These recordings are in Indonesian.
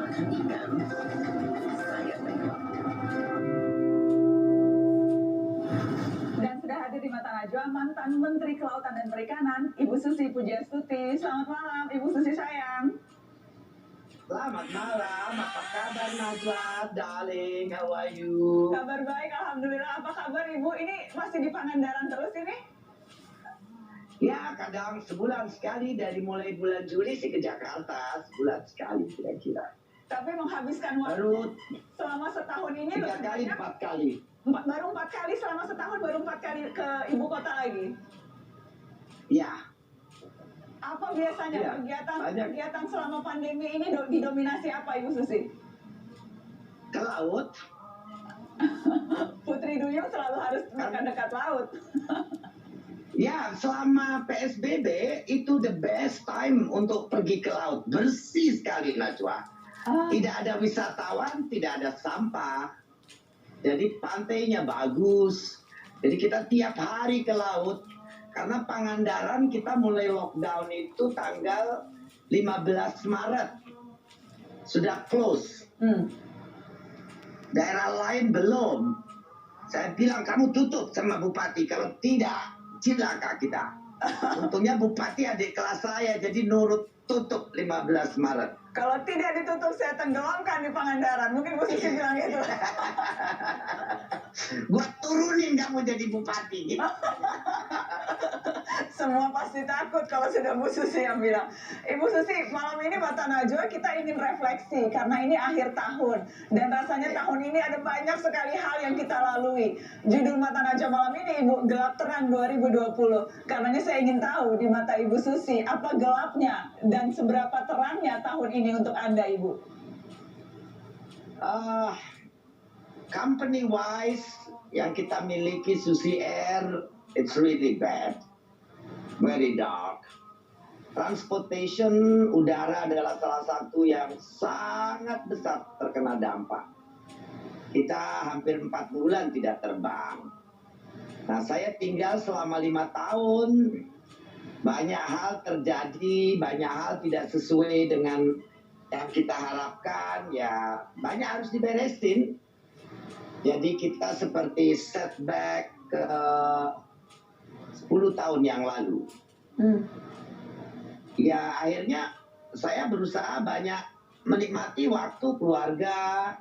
makan ikan, saya tengok. Dan sudah hadir di Mata Najwa mantan Menteri Kelautan dan Perikanan, Ibu Susi Pujiastuti. Selamat malam, Ibu Susi sayang. Selamat malam, apa kabar Najwa, darling, how are you? Kabar baik, alhamdulillah. Apa kabar Ibu? Ini masih di Pangandaran terus ini? Ya, kadang sebulan sekali, dari mulai bulan Juli sih ke Jakarta, sebulan sekali kira-kira. Tapi menghabiskan waktu Baru selama setahun ini 3 kali, 4 kali. baru 4 kali selama setahun, baru 4 kali ke ibu kota lagi. Ya, Apa biasanya Ya, kegiatan selama pandemi ini didominasi apa Ibu Susi? ke laut. Putri Duyung selalu harus dekat laut. Ya, selama PSBB itu the best time untuk pergi ke laut. Bersih sekali Najwa. Tidak ada wisatawan, tidak ada sampah. Jadi pantainya bagus. Jadi kita tiap hari ke laut. Karena Pangandaran kita mulai lockdown itu tanggal 15 Maret. Sudah close. Daerah lain belum. Saya bilang kamu tutup sama Bupati. Kalau tidak, cilaka kita. Untungnya Bupati adik kelas saya, jadi nurut tutup 15 Maret. Kalau tidak ditutup saya tenggelamkan di Pangandaran. Mungkin Bu Susi bilang gitu. Gua turunin kamu jadi Bupati. Semua pasti takut kalau sudah Bu Susi yang bilang. Ibu Susi, malam ini Mata Najwa kita ingin refleksi karena ini akhir tahun. Dan rasanya tahun ini ada banyak sekali hal yang kita lalui. Judul Mata Najwa malam ini, Ibu, Gelap Terang 2020. Karenanya saya ingin tahu di mata Ibu Susi, apa gelapnya dan seberapa terangnya tahun ini untuk Anda, Ibu? Company-wise, yang kita miliki Susi Air, it's really bad. Very dark. Transportation udara adalah salah satu yang sangat besar terkena dampak. Kita hampir 4 bulan tidak terbang. Nah, saya tinggal selama 5 tahun. Banyak hal terjadi, banyak hal tidak sesuai dengan yang kita harapkan. Ya, banyak harus diberesin. Jadi kita seperti setback ke 10 tahun yang lalu. Ya akhirnya saya berusaha banyak menikmati waktu keluarga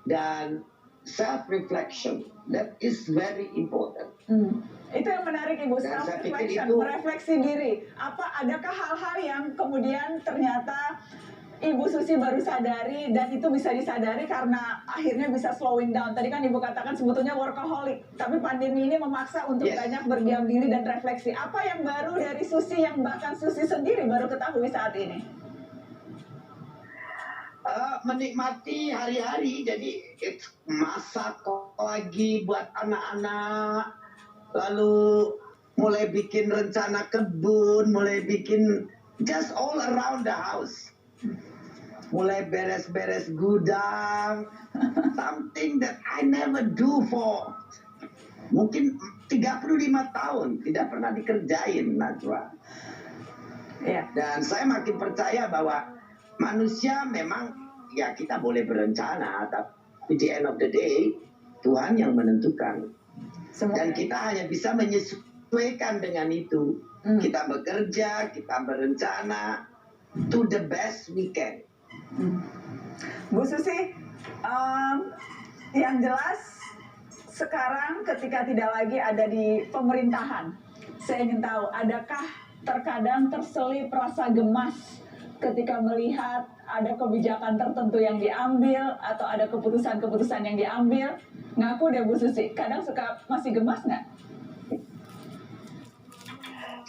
dan self-reflection. That is very important. Itu yang menarik Ibu, self-reflection, merefleksi diri. Adakah hal-hal yang kemudian ternyata Ibu Susi baru sadari dan itu bisa disadari karena akhirnya bisa slowing down. Tadi kan Ibu katakan sebetulnya workaholic, tapi pandemi ini memaksa untuk banyak berdiam diri dan refleksi. Apa yang baru dari Susi yang bahkan Susi sendiri baru ketahui saat ini? Menikmati hari-hari, jadi masak lagi buat anak-anak, lalu mulai bikin rencana kebun, mulai bikin just all around the house. Mulai beres-beres gudang, something that I never do for mungkin 35 tahun, tidak pernah dikerjain, Najwa. Dan saya makin percaya bahwa manusia memang, ya kita boleh berencana, tapi di end of the day, Tuhan yang menentukan. Dan kita hanya bisa menyesuaikan dengan itu. Kita bekerja, kita berencana, to the best we can. Bu Susi, yang jelas sekarang ketika tidak lagi ada di pemerintahan, saya ingin tahu, adakah terkadang terselip rasa gemas ketika melihat ada kebijakan tertentu yang diambil atau ada keputusan-keputusan yang diambil? Ngaku deh Bu Susi, kadang suka masih gemas nggak?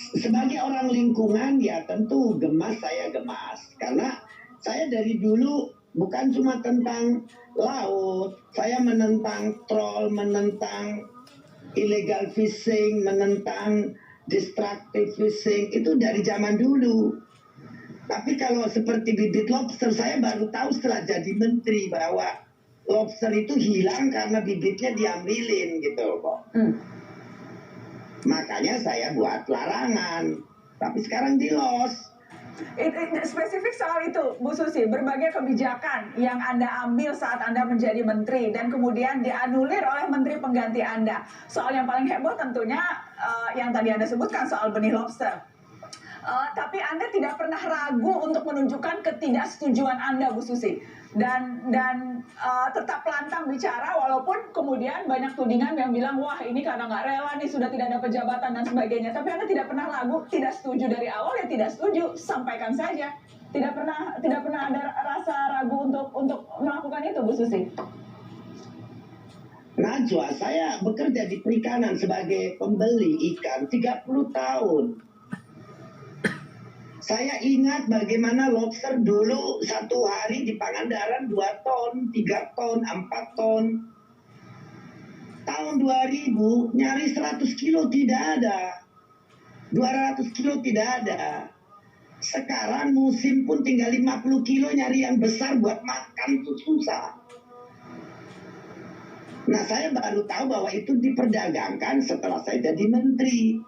Sebagai orang lingkungan ya tentu gemas, saya gemas. Karena saya dari dulu bukan cuma tentang laut, saya menentang troll, menentang illegal fishing, menentang destructive fishing, itu dari zaman dulu. Tapi kalau seperti bibit lobster, saya baru tahu setelah jadi menteri bahwa lobster itu hilang karena bibitnya diambilin gitu kok. Makanya saya buat larangan. Tapi sekarang di los. Spesifik soal itu, Bu Susi, berbagai kebijakan yang Anda ambil saat Anda menjadi menteri dan kemudian dianulir oleh menteri pengganti Anda. Soal yang paling heboh tentunya yang tadi Anda sebutkan soal benih lobster. Tapi Anda tidak pernah ragu untuk menunjukkan ketidaksetujuan Anda, Bu Susi, dan tetap lantang bicara walaupun kemudian banyak tudingan yang bilang wah ini karena nggak rela nih sudah tidak dapat jabatan dan sebagainya. Tapi Anda tidak pernah ragu, tidak setuju dari awal ya tidak setuju, sampaikan saja. Tidak pernah ada rasa ragu untuk melakukan itu, Bu Susi. Najwa, saya bekerja di perikanan sebagai pembeli ikan 30 tahun. Saya ingat bagaimana lobster dulu satu hari di Pangandaran 2 ton, 3 ton, 4 ton. Tahun 2000 nyari 100 kilo tidak ada. 200 kilo tidak ada. Sekarang musim pun tinggal 50 kilo nyari yang besar buat makan itu susah. Nah saya baru tahu bahwa itu diperdagangkan setelah saya jadi menteri.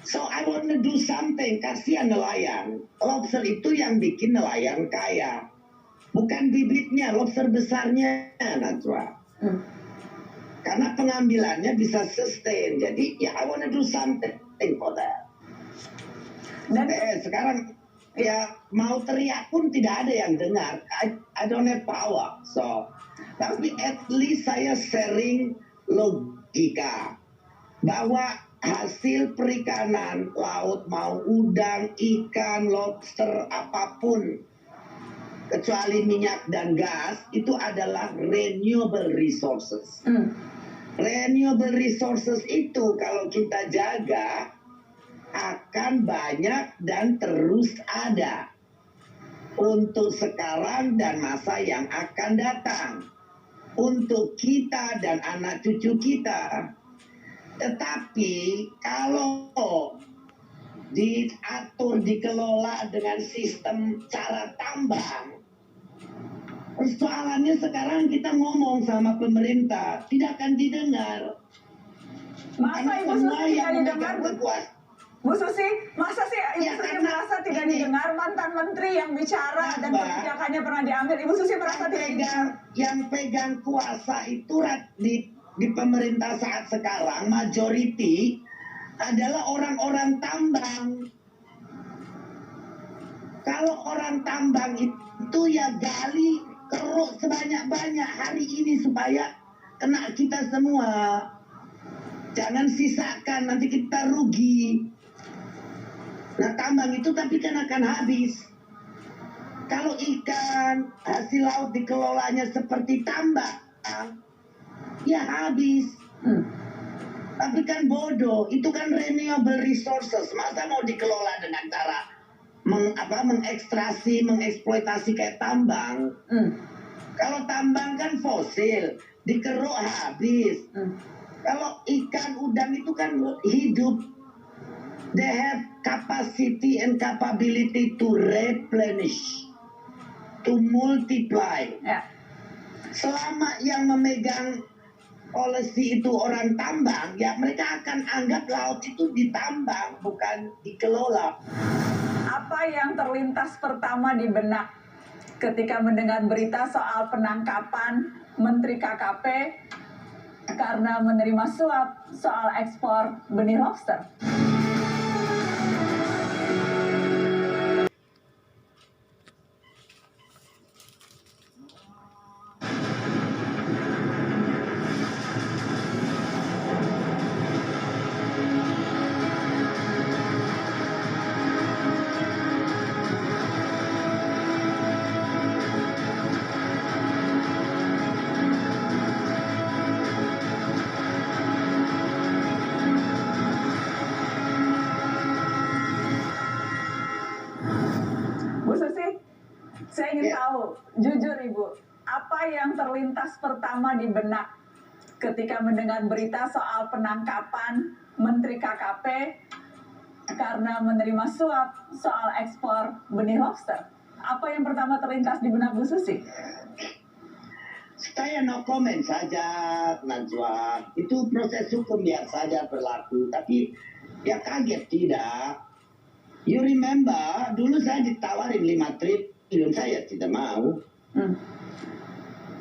So I wanna do something, kasihan nelayan. Lobster itu yang bikin nelayan kaya. Bukan bibitnya, lobster besarnya, Najwa. Karena pengambilannya bisa sustain. Jadi ya I wanna do something for that. Dan sekarang ya mau teriak pun tidak ada yang dengar. I don't have power. So, tapi at least saya sharing logika bahwa hasil perikanan laut mau udang, ikan, lobster, apapun kecuali minyak dan gas itu adalah renewable resources. Renewable resources itu kalau kita jaga akan banyak dan terus ada untuk sekarang dan masa yang akan datang, untuk kita dan anak cucu kita. Tetapi kalau diatur, dikelola dengan sistem cara tambang, persoalannya sekarang kita ngomong sama pemerintah tidak akan didengar. Masa Ibu Susi tidak didengar, Bu Susi? Masa sih Ibu Susi merasa tidak didengar? Mantan menteri yang bicara dan kebijakannya pernah diambil, Ibu Susi merasa tidak didengar? Yang pegang kuasa itu di pemerintah saat sekarang majority adalah orang-orang tambang. Kalau orang tambang itu ya gali keruk sebanyak-banyak hari ini supaya kena kita semua. Jangan sisakan, nanti kita rugi. Nah tambang itu tapi kan akan habis. Kalau ikan hasil laut dikelolanya seperti tambang, ya habis. Tapi kan bodoh, itu kan renewable resources. Masa mau dikelola dengan cara mengekstrasi, mengeksploitasi kayak tambang? Kalau tambang kan fosil, dikeruk habis. Kalau ikan udang itu kan hidup. They have capacity and capability to replenish, to multiply. Selama yang memegang polisi itu orang tambang, ya mereka akan anggap laut itu ditambang, bukan dikelola. Apa yang terlintas pertama di benak ketika mendengar berita soal penangkapan Menteri KKP karena menerima suap soal ekspor benih lobster? Bu Susi, saya ingin tahu, jujur Ibu, apa yang terlintas pertama di benak ketika mendengar berita soal penangkapan Menteri KKP karena menerima suap soal ekspor benih lobster? Apa yang pertama terlintas di benak Bu Susi? Saya no comment saja, Najwa. Itu proses hukum biar saja berlaku. Tapi ya kaget tidak. You remember, dulu saya ditawarin 5 triliun, saya tidak mau.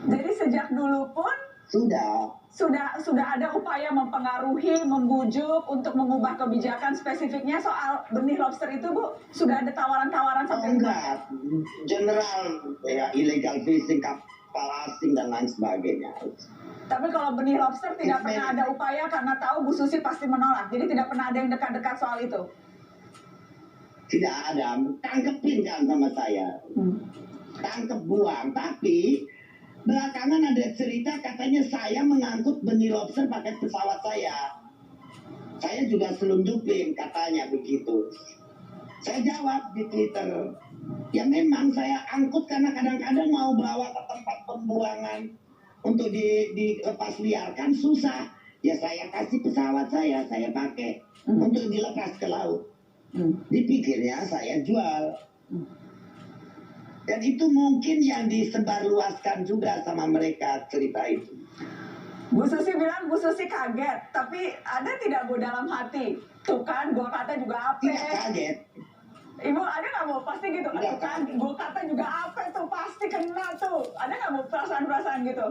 Jadi sejak dulu pun sudah ada upaya mempengaruhi, membujuk untuk mengubah kebijakan, spesifiknya soal benih lobster itu, Bu. Sudah ada tawaran-tawaran Oh sampai enggak, general ya illegal fishing, kapal asing dan lain sebagainya. Tapi kalau benih lobster tidak It's pernah very- ada upaya karena tahu Bu Susi pasti menolak. Jadi tidak pernah ada yang dekat-dekat soal itu. Tidak ada, tangkepin kan sama saya. Tangkep buang, tapi belakangan ada cerita katanya saya mengangkut benih lobster pakai pesawat saya. Saya juga selundupin katanya begitu. Saya jawab di Twitter, ya memang saya angkut karena kadang-kadang mau bawa ke tempat pembuangan untuk dilepas liarkan susah. Ya saya kasih pesawat saya pakai untuk dilepas ke laut. Dipikirnya saya jual. Dan itu mungkin yang disebarluaskan juga sama mereka cerita itu. Bu Susi bilang Bu Susi kaget, tapi ada tidak Bu dalam hati? Tuh kan, gua kata juga apa? Tidak kaget. Ibu ada nggak Bu? Pasti gitu. Tidak Tuh kan, kaget. gua kata juga apa tuh? Pasti kena tuh. Ada nggak Bu perasaan-perasaan gitu?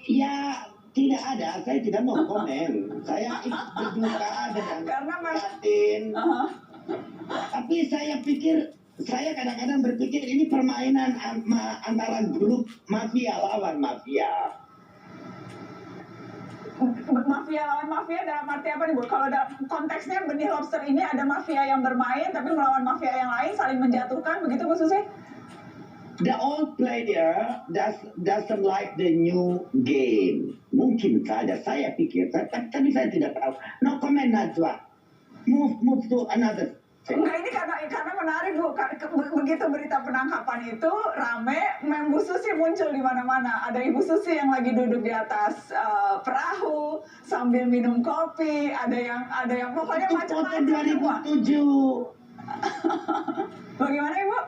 Ya tidak ada, saya tidak mau komen. Saya ikut berduka dengan Karena memang- prihatin. Tapi saya pikir, saya kadang-kadang berpikir ini permainan antara grup mafia lawan mafia. Mafia lawan mafia dalam arti apa nih Bu? Kalau dalam konteksnya benih lobster ini ada mafia yang bermain tapi melawan mafia yang lain saling menjatuhkan, begitu Bu Susi? The old player doesn't like the new game. Mungkin saja, saya pikir, tapi saya tidak tahu. No comment, Najwa. Move to another thing. Enggak, ini karena menarik Bu. Begitu berita penangkapan itu rame, mem Bu Susi muncul di mana-mana. Ada Ibu Susi yang lagi duduk di atas perahu sambil minum kopi. Ada yang pokoknya Itu foto macam-macam semua. 2007. Bagaimana Ibu?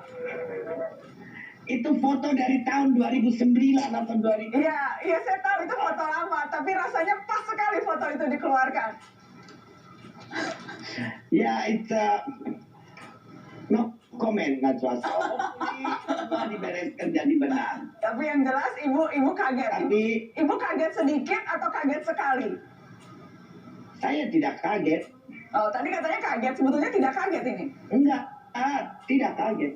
Itu foto dari tahun 2009 atau 2000. Iya saya tahu itu foto lama, tapi rasanya pas sekali foto itu dikeluarkan. Ya, it's no comment, Najwa. So, hopefully semua dibereskan jadi benar. Tapi yang jelas ibu kaget. Ibu kaget sedikit atau kaget sekali? Saya tidak kaget. Oh, tadi katanya kaget, sebetulnya tidak kaget ini. Enggak, tidak kaget.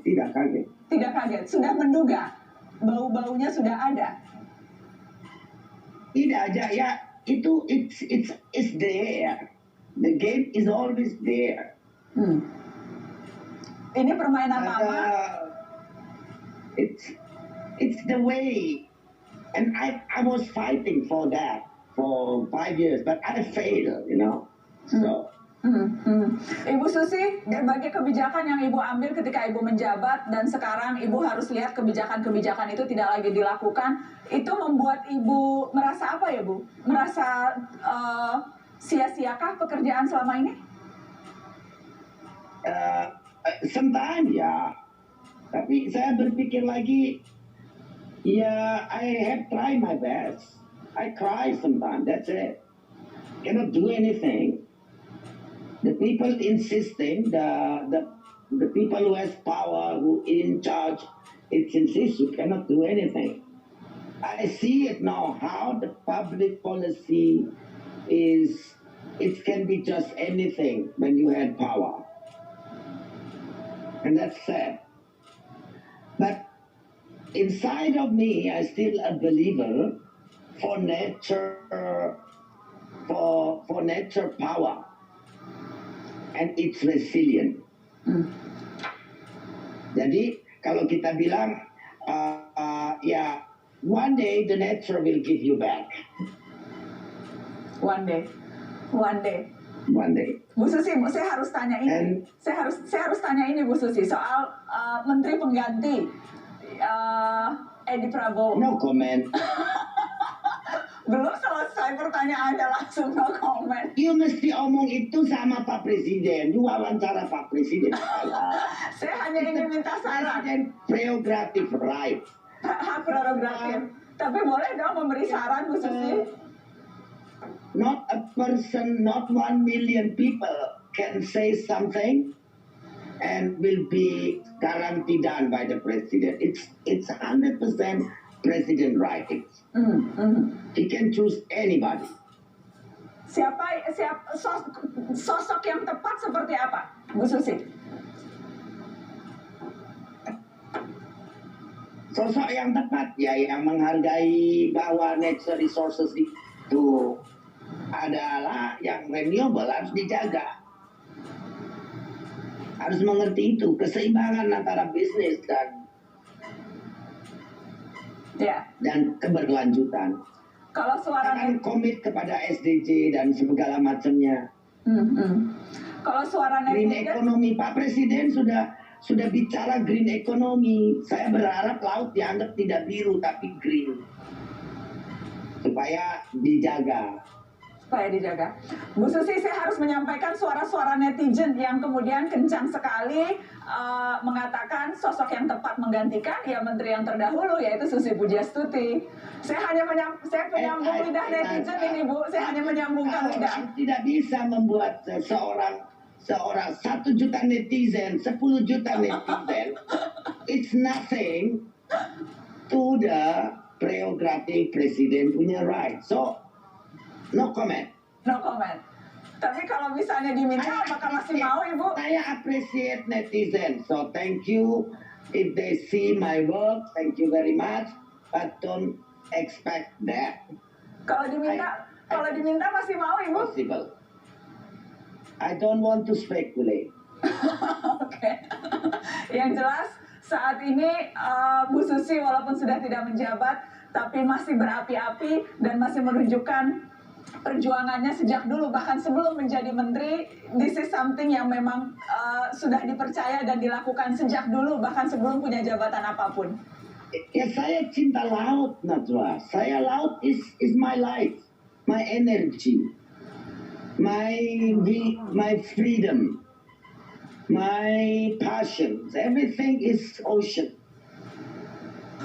Tidak kaget, sudah menduga. Bau-baunya sudah ada. Tidak aja ya, itu it's there. The game is always there. Ini permainan lama. It's the way, and I was fighting for that for 5 years, but I failed, you know. So. Ibu Susi, berbagai kebijakan yang Ibu ambil ketika Ibu menjabat dan sekarang Ibu harus lihat kebijakan-kebijakan itu tidak lagi dilakukan, itu membuat Ibu merasa apa ya Bu? Merasa sia-siakah pekerjaan selama ini? Sometimes ya, tapi saya berpikir lagi, ya I have tried my best. I cry sometimes, that's it. Cannot do anything. The people insisting, the people who has power, who in charge, it insists you cannot do anything. I see it now, how the public policy is, it can be just anything when you had power. And that's sad. But inside of me, I'm still a believer for nature, for nature power. And it's resilient. Jadi kalau kita bilang ya one day the nature will give you back. One day. Bu Susi, saya harus tanya ini. Saya harus tanya ini Bu Susi soal Menteri Pengganti Edi Prabowo. No comment. Belum selesai pertanyaannya langsung no comment. You mesti omong itu sama Pak Presiden. You wawancara Pak Presiden. Saya hanya ingin minta saran. Presiden prerogatif, right? Hak prerogatif. Tapi boleh dong memberi saran Bu Susi? Not a person, not 1 million people can say something and will be guaranteed done by the president. It's 100% president right. He can choose anybody. Sosok yang tepat seperti apa, Bu Susi? Sosok yang tepat ya yang menghargai bahwa natural resources itu adalah yang renewable harus dijaga. Harus mengerti itu keseimbangan antara bisnis dan keberlanjutan. Kalau suara akan komit kepada SDG dan segala macamnya. Kalau suara Green netizen, economy, Pak Presiden sudah bicara green economy. Saya berharap laut dianggap tidak biru tapi green supaya dijaga. Bu Susi, saya harus menyampaikan suara-suara netizen yang kemudian kencang sekali mengatakan sosok yang tepat menggantikan ya menteri yang terdahulu yaitu Susi Pujiastuti. Saya penyambung lidah netizen ini, Bu. Saya hanya menyambungkan lidah. Tidak bisa membuat seorang 1 juta netizen, 10 juta netizen. It's nothing to the prerogative presiden punya right. So no comment. Tapi kalau misalnya diminta, apakah masih mau, Ibu? Saya appreciate netizen. So thank you. If they see my work, thank you very much. But don't expect that. Kalau diminta masih mau, Ibu? Possible. I don't want to speculate. Oke. Yang jelas saat ini Bu Susi walaupun sudah tidak menjabat, tapi masih berapi-api dan masih menunjukkan perjuangannya sejak dulu, bahkan sebelum menjadi menteri. This is something yang memang sudah dipercaya dan dilakukan sejak dulu, bahkan sebelum punya jabatan apapun. Ya saya cinta laut, Najwa. Laut is my life, my energy, my freedom, my passion. Everything is ocean.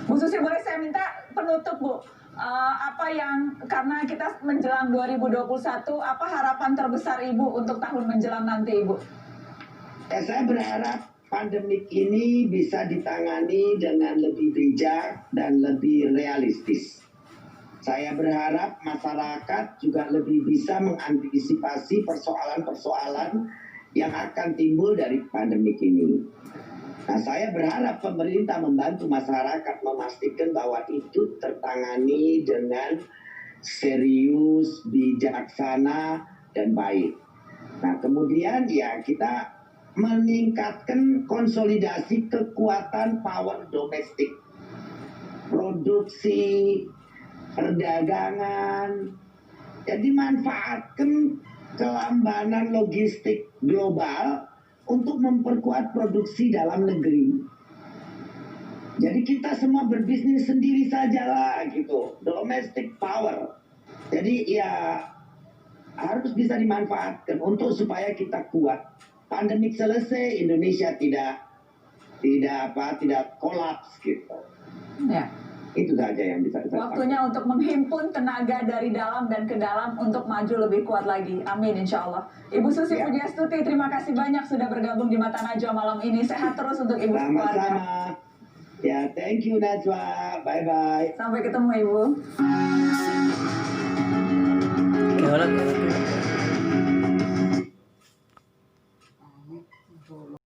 Bu Susi, boleh saya minta penutup, Bu? Karena kita menjelang 2021, apa harapan terbesar Ibu untuk tahun menjelang nanti, Ibu? Ya, saya berharap pandemik ini bisa ditangani dengan lebih bijak dan lebih realistis. Saya berharap masyarakat juga lebih bisa mengantisipasi persoalan-persoalan yang akan timbul dari pandemik ini. Nah, saya berharap pemerintah membantu masyarakat memastikan bahwa itu tertangani dengan serius, bijaksana, dan baik. Nah, kemudian ya kita meningkatkan konsolidasi kekuatan power domestik, produksi, perdagangan, jadi manfaatkan kelambanan logistik global untuk memperkuat produksi dalam negeri. Jadi kita semua berbisnis sendiri sajalah gitu, domestic power. Jadi ya harus bisa dimanfaatkan untuk supaya kita kuat. Pandemik selesai, Indonesia tidak kolaps gitu. Ya. Itu saja yang bisa saya Waktunya untuk menghimpun tenaga dari dalam dan ke dalam untuk maju lebih kuat lagi. Amin, insya Allah. Ibu Susi Pujiastuti, terima kasih banyak sudah bergabung di Mata Najwa malam ini. Sehat terus untuk Ibu keluarga. Sama-sama. Ya, thank you Najwa. Bye-bye. Sampai ketemu, Ibu. Oke,